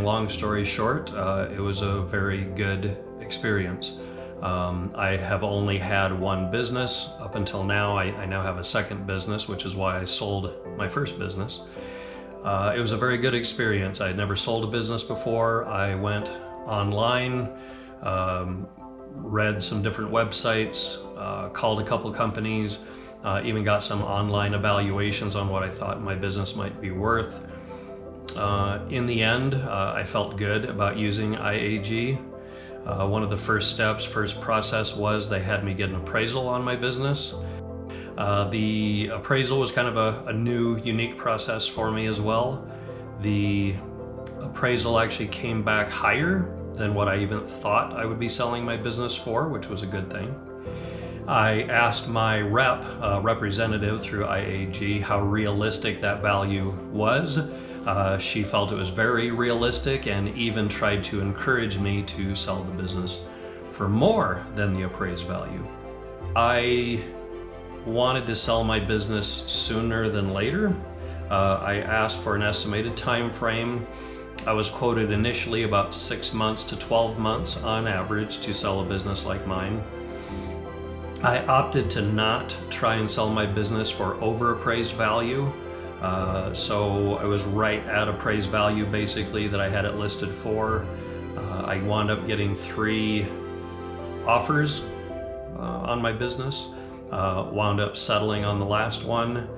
long story short, it was a very good experience. I have only had one business up until now. I now have a second business, which is why I sold my first business. It was a very good experience. I had never sold a business before. I went online, read some different websites, called a couple companies, even got some online evaluations on what I thought my business might be worth. In the end, I felt good about using IAG. One of the first process was they had me get an appraisal on my business. The appraisal was kind of a new, unique process for me as well. The appraisal actually came back higher than what I even thought I would be selling my business for, which was a good thing. I asked my representative through IAG how realistic that value was. She felt it was very realistic and even tried to encourage me to sell the business for more than the appraised value. I wanted to sell my business sooner than later. I asked for an estimated time frame. I was quoted initially about 6 months to 12 months on average to sell a business like mine. I opted to not try and sell my business for overappraised value. So I was right at appraised value basically that I had it listed for. I wound up getting 3 offers on my business. Wound up settling on the last one.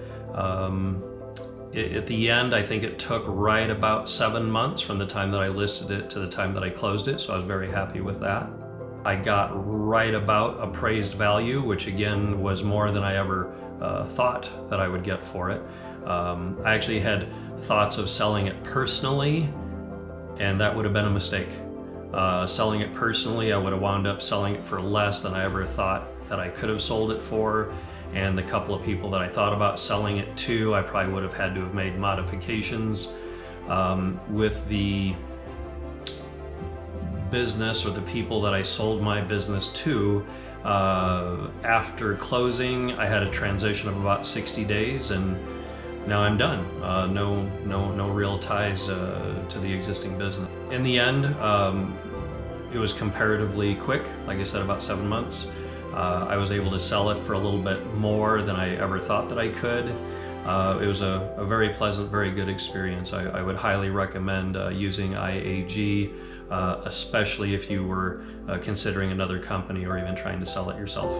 At the end, I think it took right about 7 months from the time that I listed it to the time that I closed it, so I was very happy with that. I got right about appraised value, which again was more than I ever thought that I would get for it. I actually had thoughts of selling it personally, and that would have been a mistake. Selling it personally, I would have wound up selling it for less than I ever thought that I could have sold it for. And the couple of people that I thought about selling it to, I probably would have had to have made modifications. With the business or the people that I sold my business to, after closing, I had a transition of about 60 days, and now I'm done. No real ties to the existing business. In the end, it was comparatively quick, like I said, about 7 months. I was able to sell it for a little bit more than I ever thought that I could. It was a very pleasant, very good experience. I would highly recommend using IAG, especially if you were considering another company or even trying to sell it yourself.